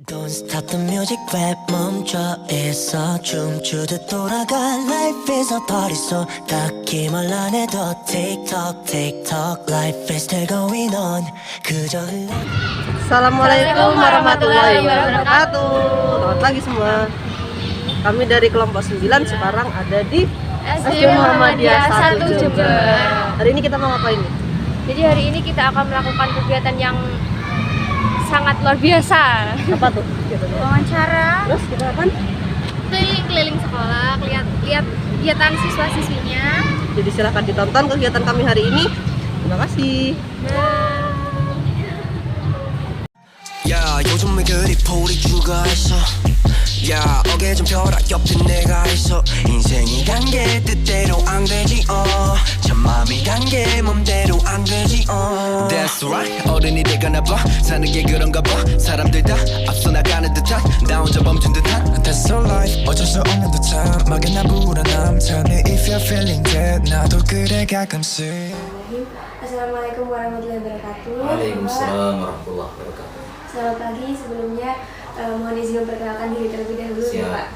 Don't stop the music rap 멈춰 있어 춤추듯 돌아가 Life is a party so 딱히 말 안 해도 TikTok TikTok Life is still going on 그저 Assalamualaikum warahmatullahi wabarakatuh. Selamat pagi semua. Kami dari kelompok 9 sekarang ada di SD Muhammadiyah 1 Jember. Hari ini kita mau ngapain nih? Jadi hari ini kita akan melakukan kegiatan yang sangat luar biasa. Apa tuh? Wawancara. Terus kita apa? Keliling sekolah, lihat kegiatan siswa-siswinya. Jadi silahkan ditonton kegiatan kami hari ini. Terima kasih. 야 요즘 왜 그리 볼이 죽어있어 야 어깨 좀 펴라 옆에 내가 있어 인생이 간 게 뜻대로 안 되지 참 마음이 간 게 맘대로 안 되지 That's right 어른이 되거나 봐 사는 게 그런가 봐 사람들 다 앞서 나가는 듯한 나 혼자 멈춘 듯한 That's so life 어쩔 수 없는 듯한 막연한 불안함 Tell me if you're feeling that 나도 그래 가끔씩 Assalamualaikum warahmatullahi wabarakatuh. Waalaikumsalam warahmatullahi wabarakatuh. Selamat pagi. Sebelumnya mohon izin memperkenalkan diri terlebih dahulu ya Pak.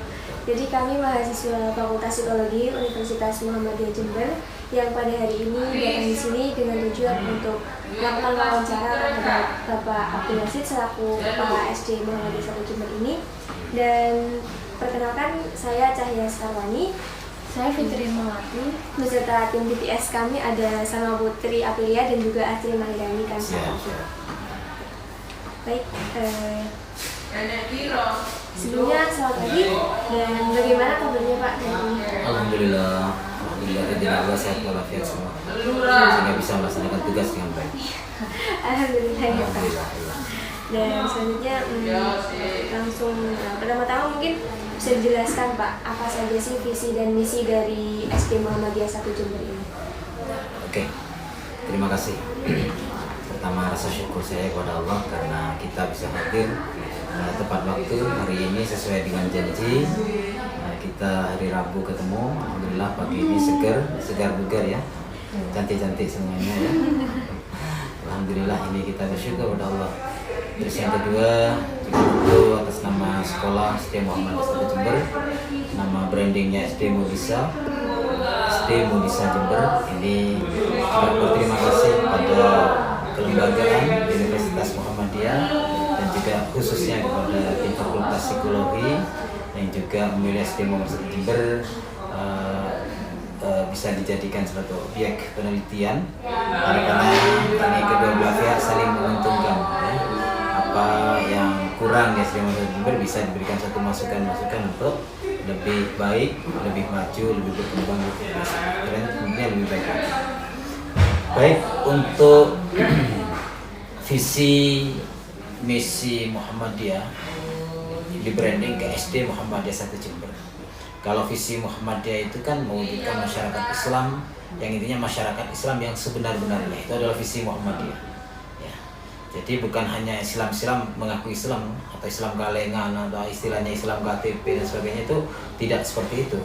Jadi kami mahasiswa Fakultas Psikologi Universitas Muhammadiyah Jember yang pada hari ini datang di sini dengan tujuan untuk melakukan wawancara terhadap Bapak Abdul Yazid selaku Kepala SD Muhammadiyah 1 Jember ini. Dan perkenalkan saya Cahya Sarwani. Saya Fitri Melati. Beserta tim BTS kami ada Salma Putri Aprilia dan juga Astri Mahirani kan. Baik, sebelumnya selamat pagi dan bagaimana kabarnya Pak? Alhamdulillah kita sehat walafiat semua sehingga bisa melaksanakan tugas dengan baik. Alhamdulillah ya Pak. Alhamdulillah. Dan selanjutnya langsung pertama-tama mungkin bisa dijelaskan Pak apa saja sih visi dan misi dari SD Muhammadiyah 1 Jember ini? Oke, terima kasih. Pertama rasa syukur saya kepada Allah karena kita bisa hadir tepat waktu hari ini sesuai dengan janji. Kita hari Rabu ketemu, alhamdulillah pagi ini segar bugar ya, cantik semuanya ya. Alhamdulillah ini kita bersyukur kepada Allah. Terus yang kedua juga tentu atas nama sekolah SD Muhammadiyah 1 Jember, nama brandingnya SD Mudisa Jember. Ini juga berterima kasih pada kelembagaan Universitas Muhammadiyah dan juga khususnya kepada tim Fakultas Psikologi yang juga memilih SD Muhammadiyah 1 Jember bisa dijadikan suatu objek penelitian karena ini kedua belah pihak saling menguntungkan ya. Apa yang kurang di SD Muhammadiyah Jember bisa diberikan satu masukan untuk lebih baik, lebih maju, lebih berkembang, lebih baik. Baik, untuk visi misi Muhammadiyah di branding ke SD Muhammadiyah 1 Jember. Kalau visi Muhammadiyah itu kan mewujudkan masyarakat Islam yang intinya masyarakat Islam yang sebenar-benarnya, itu adalah visi Muhammadiyah. Ya. Jadi bukan hanya Islam mengaku Islam atau Islam kalengan atau istilahnya Islam KTP dan sebagainya, itu tidak seperti itu.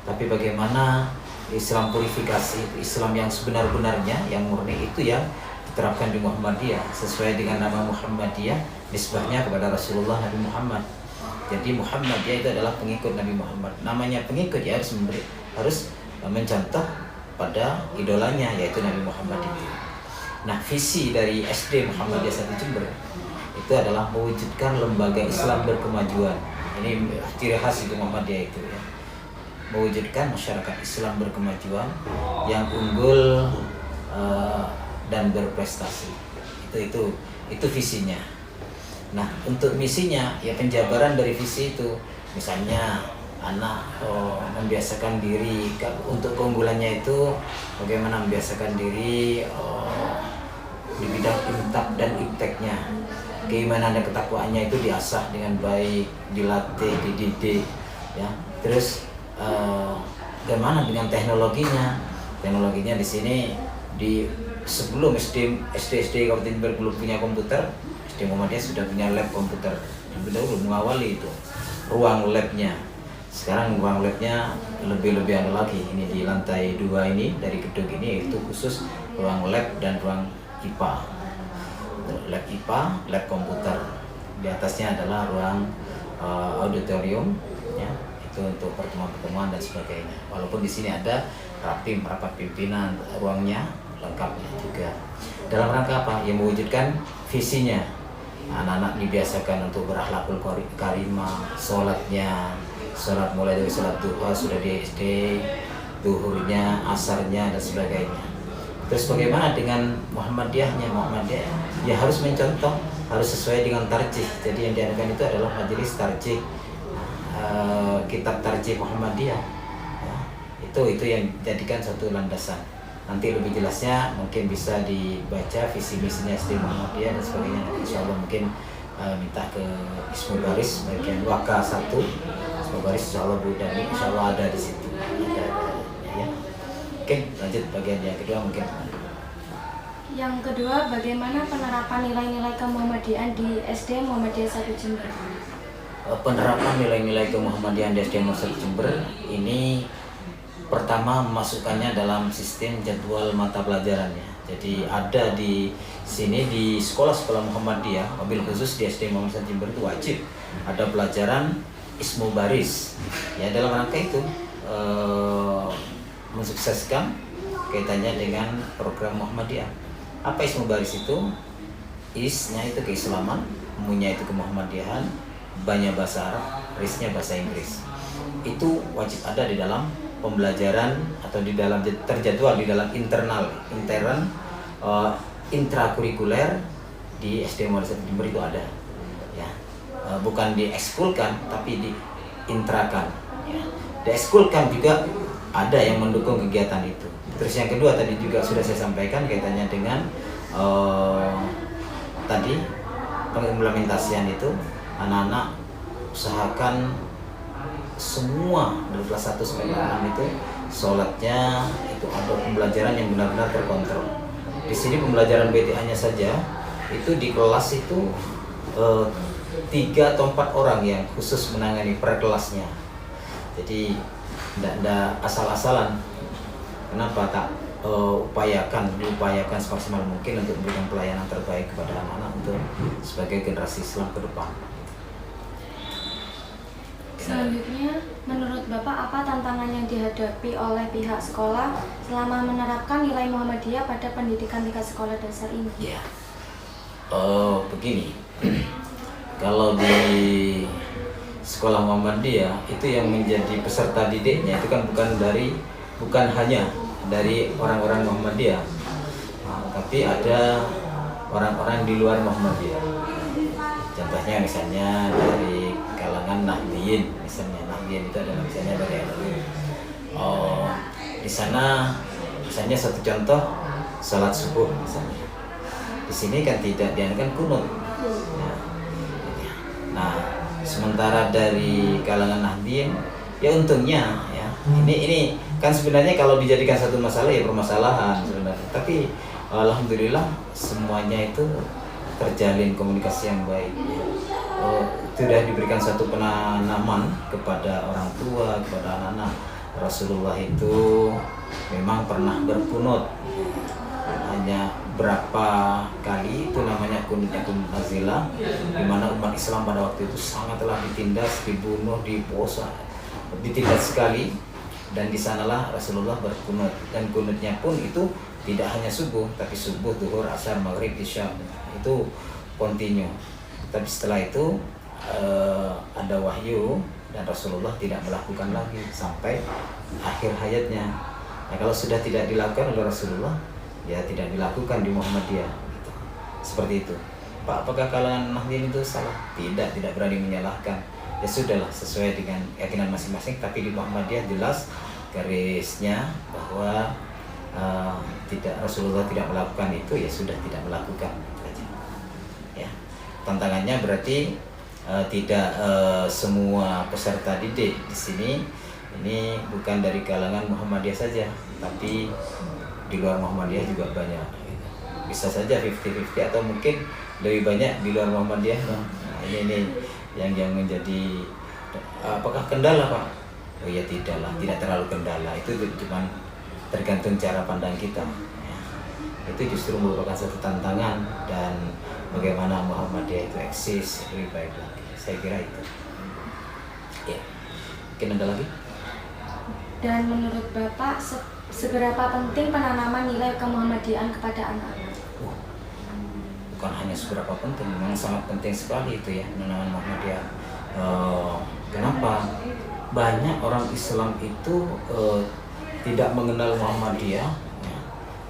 Tapi bagaimana Islam purifikasi, Islam yang sebenar-benarnya, yang murni itu yang diterapkan di Muhammadiyah sesuai dengan nama Muhammadiyah, nisbahnya kepada Rasulullah Nabi Muhammad. Jadi Muhammadiyah itu adalah pengikut Nabi Muhammad. Namanya pengikut ya harus mencontoh pada idolanya yaitu Nabi Muhammad itu. Nah, visi dari SD Muhammadiyah 1 Jember itu adalah mewujudkan lembaga Islam berkemajuan. Ini ciri khas itu Muhammadiyah itu ya. Mewujudkan masyarakat Islam berkemajuan yang unggul dan berprestasi. Itu visinya. Nah, untuk misinya ya penjabaran dari visi itu, misalnya anak membiasakan diri untuk keunggulannya itu bagaimana membiasakan diri di bidang intak dan ipteknya, keimanan dan ketakwaannya itu diasah dengan baik, dilatih, dididik ya. Terus bagaimana dengan teknologinya di sini sebelum SD Kabupaten Jember belum punya komputer, SD Muhammadiyah sudah punya lab komputer. Dulu mengawali itu ruang labnya. Sekarang ruang labnya lebih ada lagi. Ini di lantai 2 ini dari gedung ini itu khusus ruang lab dan ruang IPA. Lab IPA, lab komputer. Di atasnya adalah ruang auditorium, ya, itu untuk pertemuan-pertemuan dan sebagainya. Walaupun di sini ada rapim, rapat pimpinan, ruangnya lengkapnya juga. Dalam rangka apa? Yang mewujudkan visinya. Anak-anak dibiasakan untuk berakhlakul karimah, sholatnya, sholat mulai dari sholat duha sudah di SD, duhurnya, asarnya dan sebagainya. Terus bagaimana dengan Muhammadiyahnya? Muhammadiyah ya harus mencontoh, harus sesuai dengan tarjih. Jadi yang diadakan itu adalah majelis tarjih, kitab tarjih Muhammadiyah. Ya, itu yang dijadikan satu landasan. Nanti lebih jelasnya mungkin bisa dibaca visi misinya SD Muhammadiyah dan sebagainya. Insya Allah mungkin minta ke Ismul Baris bagian Waka 1. Ismul Baris insya Allah Bu Dani insya Allah ada di situ. Ada ya. Oke, lanjut bagian yang kedua mungkin. Yang kedua, bagaimana penerapan nilai-nilai kemuhammadiyahan di SD Muhammadiyah 1 Jember? Penerapan nilai-nilai kemuhammadiyahan di SD Muhammadiyah 1 Jember ini pertama memasukkannya dalam sistem jadwal mata pelajarannya. Jadi ada di sini di sekolah-sekolah Muhammadiyah, mobil khusus di SD Muhammadiyah 1 Jember itu wajib ada pelajaran Ismul Baris. Ya dalam rangka itu mensukseskan kaitannya dengan program Muhammadiyah. Apa Ismul Baris itu? Isnya itu keislaman, munya itu kemuhammadiyahan, banyak bahasa Arab, risnya bahasa Inggris. Itu wajib ada di dalam pembelajaran atau di dalam terjadwal di dalam intrakurikuler di SD Muhammadiyah 1 Jember itu ada. Ya. Bukan diekskulkan tapi diintrakan. Ya. Diekskulkan juga ada yang mendukung kegiatan itu. Terus yang kedua tadi juga sudah saya sampaikan kaitannya dengan tadi pengimplementasian itu anak-anak usahakan semua dari kelas 1 sampai 6 itu sholatnya itu ada pembelajaran yang benar-benar terkontrol. Di sini pembelajaran BTA-nya saja itu di kelas itu 3 atau 4 orang yang khusus menangani per kelasnya. Jadi tidak asal-asalan. Kenapa tak diupayakan semaksimal mungkin untuk memberikan pelayanan terbaik kepada anak-anak untuk sebagai generasi Islam ke depan. Selanjutnya, menurut Bapak apa tantangan yang dihadapi oleh pihak sekolah selama menerapkan nilai Muhammadiyah pada pendidikan tingkat sekolah dasar ini? Ya, begini, kalau di sekolah Muhammadiyah itu yang menjadi peserta didiknya itu kan bukan hanya dari orang-orang Muhammadiyah, tapi ada orang-orang di luar Muhammadiyah. Contohnya misalnya dari kalangan Nahdiyin, misalnya Nahdiyin itu adalah misalnya dari NU. Di sana misalnya satu contoh salat subuh misalnya. Di sini kan tidak diadakan kunut. Nah, sementara dari kalangan Nahdiyin ya untungnya ya. Ini kan sebenarnya kalau dijadikan satu masalah ya permasalahan sebenarnya. Tapi alhamdulillah semuanya itu terjalin komunikasi yang baik. Sudah diberikan satu penanaman kepada orang tua, kepada anak-anak. Rasulullah itu memang pernah berkunut. Hanya berapa kali itu namanya kunutnya kunut nazilah, di mana umat Islam pada waktu itu sangatlah ditindas, dibunuh, diposa, ditindas sekali. Dan di sanalah Rasulullah berkunut, dan kunutnya pun itu tidak hanya subuh, tapi subuh, duhur, asar, maghrib, isya, itu kontinu. Tapi setelah itu ada wahyu dan Rasulullah tidak melakukan lagi sampai akhir hayatnya. Nah, kalau sudah tidak dilakukan oleh Rasulullah, ya tidak dilakukan di Muhammadiyah. Gitu. Seperti itu. Pak, apakah kalangan Nahdiyin itu salah? Tidak berani menyalahkan. Ya sudahlah, sesuai dengan keyakinan masing-masing. Tapi di Muhammadiyah jelas garisnya bahwa Rasulullah tidak melakukan itu, ya sudah tidak melakukan. Ya. Tantangannya berarti tidak semua peserta didik di sini ini bukan dari kalangan Muhammadiyah saja, tapi di luar Muhammadiyah juga banyak. Bisa saja 50-50 atau mungkin lebih banyak di luar Muhammadiyah. Nah, ini yang menjadi apakah kendala, Pak? Oh ya tidak terlalu kendala. Itu cuma tergantung cara pandang kita. Ya. itu justru merupakan satu tantangan, dan bagaimana Muhammadiyah itu eksis lebih baik lagi. Saya kira itu. Ya, mungkin ada lagi. Dan menurut Bapak, seberapa penting penanaman nilai kemuhammadiyahan kepada anak-anak? Bukan hanya seberapa penting, memang sangat penting sekali itu ya, penanaman Muhammadiyah. Kenapa? Banyak orang Islam itu tidak mengenal Muhammadiyah, ya.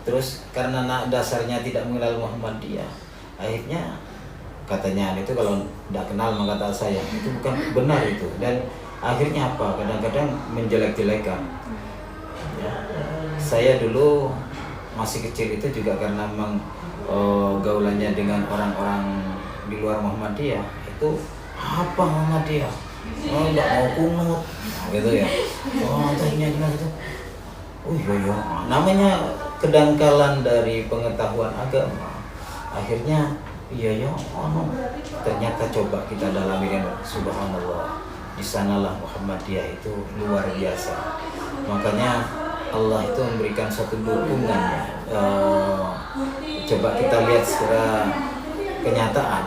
Terus karena dasarnya tidak mengenal Muhammadiyah, akhirnya katanya itu kalau tidak kenal maka tak sayang, itu bukan benar itu. Dan akhirnya apa? Kadang-kadang menjelek-jelekan. Ya. Saya dulu masih kecil itu juga karena memang gaulannya dengan orang-orang di luar Muhammadiyah, itu apa Muhammadiyah? Oh, tidak mau kunut, gitu ya. Oh, tanya gimana itu? Oh iya, namanya kedangkalan dari pengetahuan agama. Akhirnya iya, ternyata coba kita dalami dengan subhanallah. Di sanalah Muhammadiyah itu luar biasa. Makanya Allah itu memberikan suatu dukungan. Coba kita lihat secara kenyataan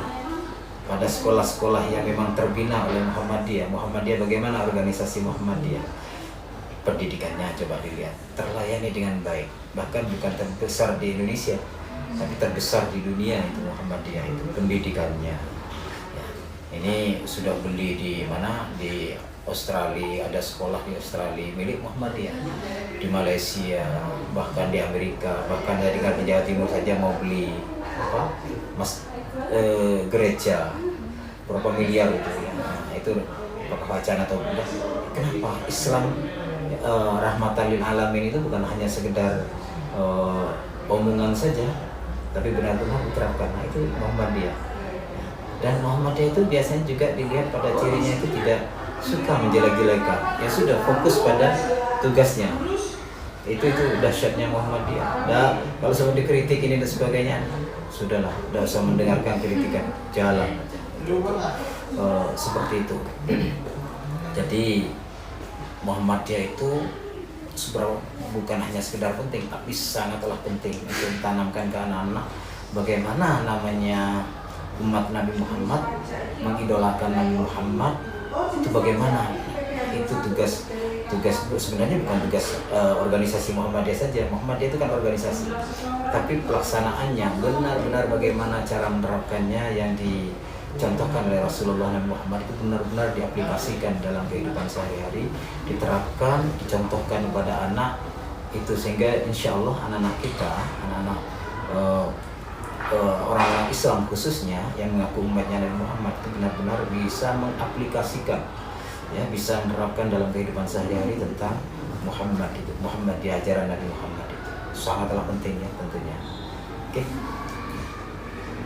pada sekolah-sekolah yang memang terbina oleh Muhammadiyah. Muhammadiyah, bagaimana organisasi Muhammadiyah? Pendidikannya coba dilihat, terlayani dengan baik. Bahkan bukan terbesar di Indonesia, tapi terbesar di dunia itu Muhammadiyah itu pendidikannya. Ya, ini sudah beli di mana? Di Australia, ada sekolah di Australia milik Muhammadiyah. Di Malaysia, bahkan di Amerika, bahkan saya dengar di Jawa Timur saja mau beli gereja berapa miliar itu ya. Nah, itu apakah wacana atau tidak? Kenapa Islam rahmatan lil alamin itu bukan hanya sekedar omongan saja, tapi benar-benar diterapkan. Nah, itu Muhammadiyah. Dan Muhammadiyah itu biasanya juga dilihat pada cirinya itu tidak suka menjelek-jelekan. Ya sudah, fokus pada tugasnya. Itu dahsyatnya Muhammadiyah. Nah, kalau semua dikritik ini dan sebagainya, sudahlah, tidak usah mendengarkan kritikan, jalan aja. Seperti itu. Jadi Muhammadiyah itu bukan hanya sekedar penting, tapi sangatlah penting untuk ditanamkan ke anak-anak. Bagaimana namanya umat Nabi Muhammad mengidolakan Nabi Muhammad, itu bagaimana? Itu tugas sebenarnya bukan tugas organisasi Muhammadiyah saja. Muhammadiyah itu kan organisasi, tapi pelaksanaannya benar-benar bagaimana cara menerapkannya yang dicontohkan oleh Rasulullah Nabi Muhammad itu benar-benar diaplikasikan dalam kehidupan sehari-hari, diterapkan, dicontohkan kepada anak itu, sehingga insya Allah anak-anak kita, anak-anak orang-orang Islam khususnya yang mengaku umatnya Nabi Muhammad itu benar-benar bisa mengaplikasikan, ya, bisa menerapkan dalam kehidupan sehari-hari tentang Muhammad itu, Muhammad di ajaran Nabi Muhammad itu sangatlah pentingnya tentunya. Oke.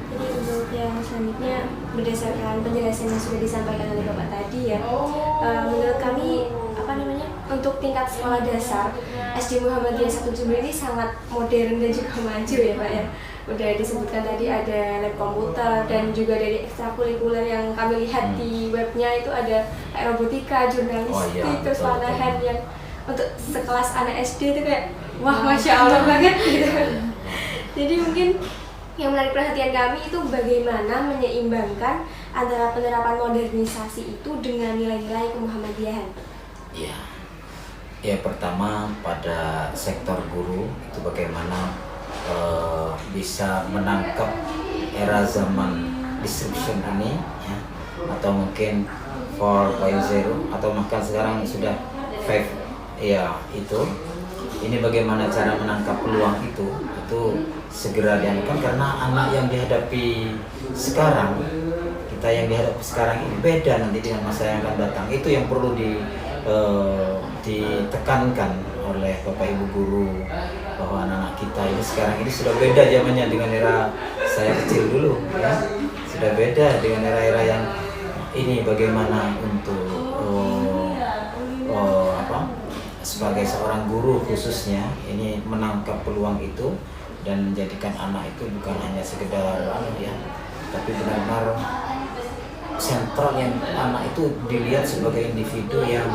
Jadi untuk yang selanjutnya, berdasarkan penjelasan yang sudah disampaikan oleh Bapak tadi ya, menurut kami untuk tingkat sekolah dasar SD Muhammadiyah 1 Jember ini sangat modern dan juga maju ya Pak ya. Udah disebutkan tadi ada lab komputer, dan juga dari ekstrakurikuler yang kami lihat di webnya itu ada robotika, jurnalistik, terus panahan yang untuk sekelas anak SD itu kayak wah Masya Allah banget gitu. Jadi mungkin yang menarik perhatian kami itu bagaimana menyeimbangkan antara penerapan modernisasi itu dengan nilai-nilai kemuhammadiyahan. Ya, pertama pada sektor guru itu bagaimana bisa menangkap era zaman disruption ini, ya, atau mungkin 4.0 atau bahkan sekarang sudah 5, ya itu. Ini bagaimana cara menangkap peluang itu segera dianukan, karena anak yang dihadapi sekarang, kita yang dihadapi sekarang ini beda nanti dengan masa yang akan datang. Itu yang perlu ditekankan oleh Bapak Ibu guru, bahwa anak-anak kita ini sekarang ini sudah beda zamannya dengan era saya kecil dulu, ya. Sudah beda dengan era-era yang ini, bagaimana untuk sebagai seorang guru khususnya ini menangkap peluang itu dan menjadikan anak itu bukan hanya sekedar tapi benar-benar sentral, yang anak itu dilihat sebagai individu yang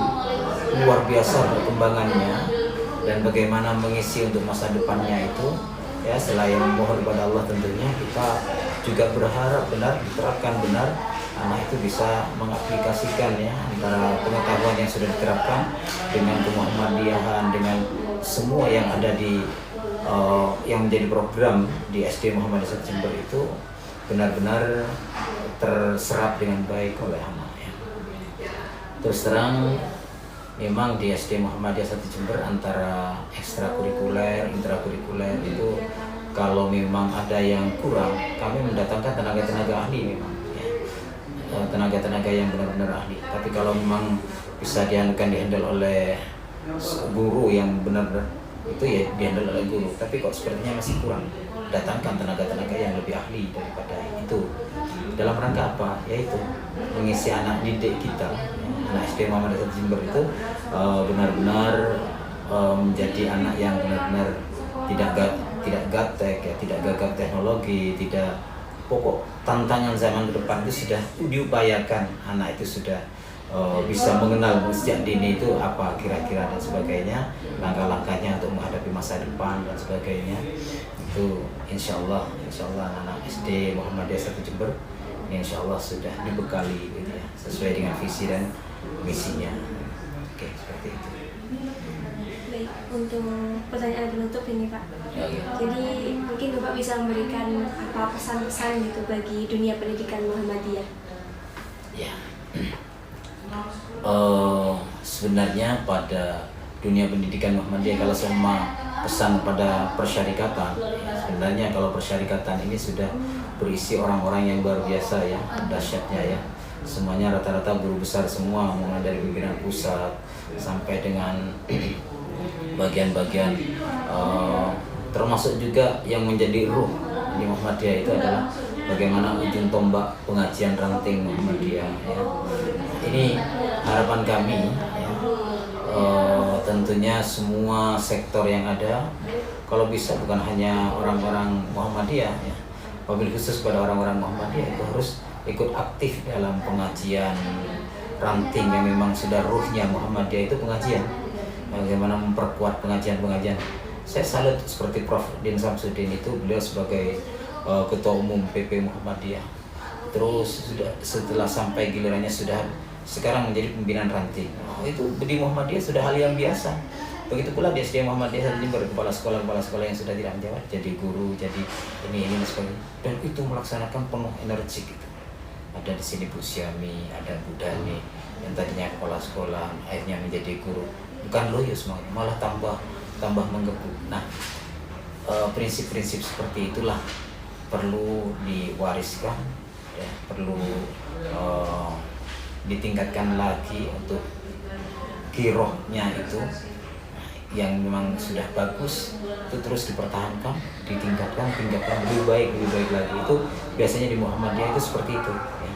luar biasa perkembangannya, dan bagaimana mengisi untuk masa depannya itu ya selain mohon kepada Allah tentunya kita juga berharap benar diterapkan benar anak itu bisa mengaplikasikan ya antara pengetahuan yang sudah diterapkan dengan kemuhammadiyahan dengan semua yang ada di yang menjadi program di SD Muhammadiyah 1 Jember itu benar-benar terserap dengan baik oleh anak ya. Terus terang memang di SD Muhammadiyah 1 Jember antara ekstrakurikuler, intrakurikuler itu kalau memang ada yang kurang, kami mendatangkan tenaga-tenaga ahli memang ya. Tenaga-tenaga yang benar-benar ahli. Tapi kalau memang bisa dihandle oleh guru yang benar-benar itu ya dihandle oleh guru. Tapi kok sepertinya masih kurang. Datangkan tenaga-tenaga yang lebih ahli daripada itu. Dalam rangka apa? Yaitu mengisi anak didik kita. Anak SD Muhammadiyah 1 Jember itu benar-benar menjadi anak yang benar-benar tidak gaptek ya, tidak gagap teknologi, tidak pokok tantangan zaman ke depan itu sudah diupayakan anak itu sudah bisa mengenal sejak dini itu apa kira-kira dan sebagainya, langkah-langkahnya untuk menghadapi masa depan dan sebagainya. Itu insya Allah anak SD Muhammadiyah 1 Jember ini insya Allah sudah dibekali gitu ya, sesuai dengan visi dan misinya. Oke, seperti itu. Baik, untuk pertanyaan penutup ini Pak. Ya. Jadi mungkin Bapak bisa memberikan apa pesan-pesan gitu bagi dunia pendidikan Muhammadiyah. Ya. Sebenarnya pada dunia pendidikan Muhammadiyah kalau semua pesan pada persyarikatan, sebenarnya kalau persyarikatan ini sudah berisi orang-orang yang luar biasa ya, dahsyatnya ya. Semuanya rata-rata guru besar semua, mulai dari pimpinan pusat sampai dengan bagian-bagian termasuk juga yang menjadi ruh di Muhammadiyah itu adalah bagaimana ujung tombak pengajian ranting Muhammadiyah ya. Ini harapan kami ya. Tentunya semua sektor yang ada kalau bisa bukan hanya orang-orang Muhammadiyah ya, wabil khusus pada orang-orang Muhammadiyah itu harus ikut aktif dalam pengajian ranting yang memang sudah ruhnya Muhammadiyah itu pengajian. Bagaimana memperkuat pengajian-pengajian. Saya salut seperti Prof. Din Samsudin itu, beliau sebagai Ketua Umum PP Muhammadiyah. Terus sudah setelah sampai gilirannya sudah sekarang menjadi pimpinan ranting. Itu di Muhammadiyah sudah hal yang biasa. Begitu pula di SD Muhammadiyah 1 Jember, kepala sekolah yang sudah tidak menjawab jadi guru, jadi ini dan sebagainya. Dan itu melaksanakan penuh energi gitu. Ada di sini Bu Syami, ada Bu Dani yang tadinya kepala sekolah akhirnya menjadi guru. Bukan loyo semuanya, malah tambah menggebu. Nah, prinsip-prinsip seperti itulah perlu diwariskan, ya, perlu ditingkatkan lagi untuk girohnya itu yang memang sudah bagus itu terus dipertahankan, ditingkatkan lebih baik lagi. Itu biasanya di Muhammadiyah itu seperti itu ya.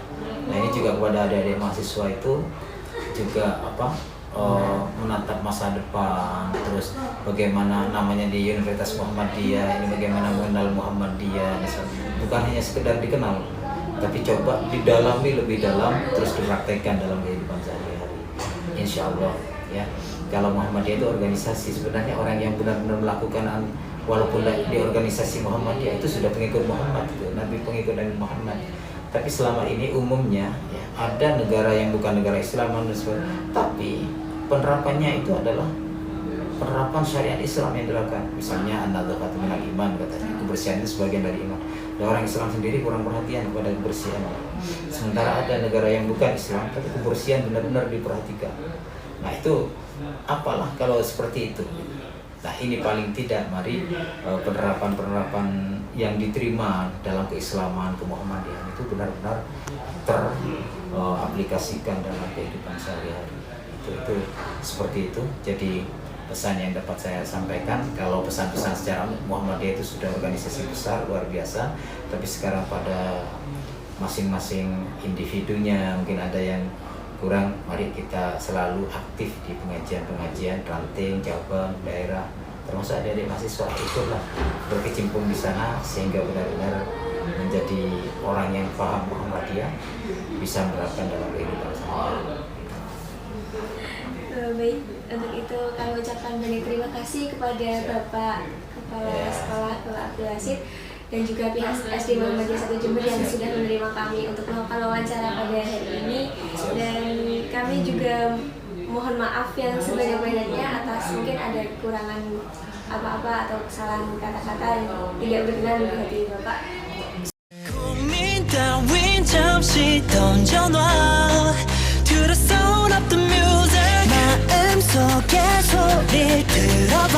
Nah ini juga kepada adik-adik mahasiswa itu juga menatap masa depan, terus bagaimana namanya di Universitas Muhammadiyah ini, bagaimana mengenal Muhammadiyah, bukan hanya sekedar dikenal tapi coba didalami lebih dalam, terus dipraktekkan dalam kehidupan sehari-hari. Insya Allah ya. Kalau Muhammadiyah itu organisasi, sebenarnya orang yang benar-benar melakukan walaupun di organisasi Muhammadiyah itu sudah pengikut Muhammad itu, Nabi pengikut Nabi Muhammad. Tapi selama ini umumnya ya, ada negara yang bukan negara Islam tapi penerapannya itu adalah penerapan syariat Islam yang dilakukan. Misalnya an-nadhafatu minal iman, katanya kebersihan itu sebagian dari iman. Dan orang Islam sendiri kurang perhatian kepada kebersihan. Sementara ada negara yang bukan Islam tapi kebersihan benar-benar diperhatikan. Nah itu apalah kalau seperti itu. Nah ini paling tidak mari penerapan yang diterima dalam keislaman, kemuhammadiyan itu benar-benar teraplikasikan dalam kehidupan sehari-hari. Itu seperti itu. Jadi pesan yang dapat saya sampaikan, kalau pesan-pesan secara Muhammadiyah itu sudah organisasi besar luar biasa, tapi sekarang pada masing-masing individunya mungkin ada yang kurang. Mari kita selalu aktif di pengajian-pengajian ranting, cabang, daerah, termasuk adik-adik mahasiswa, ikutlah berkecimpung di sana sehingga benar-benar menjadi orang yang paham Muhammadiyah, bisa menerapkan dalam kehidupan sehari-hari. Baik, untuk itu kami ucapkan banyak terima kasih kepada Bapak kepala sekolah Bapak Abdul Hasid dan juga pihak SD Muhammadiyah 1 Jember yang sudah menerima kami untuk melakukan wawancara pada hari ini. Dan kami juga mohon maaf yang sebanyak-banyaknya atas mungkin ada kekurangan apa-apa atau kesalahan kata-kata yang tidak berkenan di hati Bapak. 고민 따윈 잠시 던져놔 To the sound of the music 마음속의 소리를 들어봐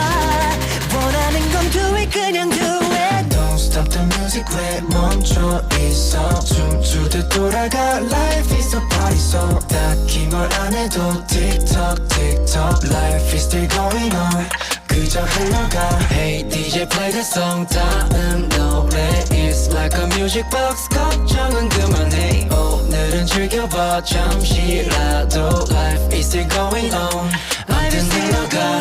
원하는 건 do it 그냥 do it Don't stop the music 왜 멈춰 있어 춤추듯 돌아가 Life is a party so 딱히 뭘 안 해도 TikTok TikTok Life is still going on 그저 흘러가 Hey DJ play the song 다음 노래 It's like a music box 걱정은 그만해 오늘은 즐겨봐 잠시라도 Life is still going on 아무튼 흘러가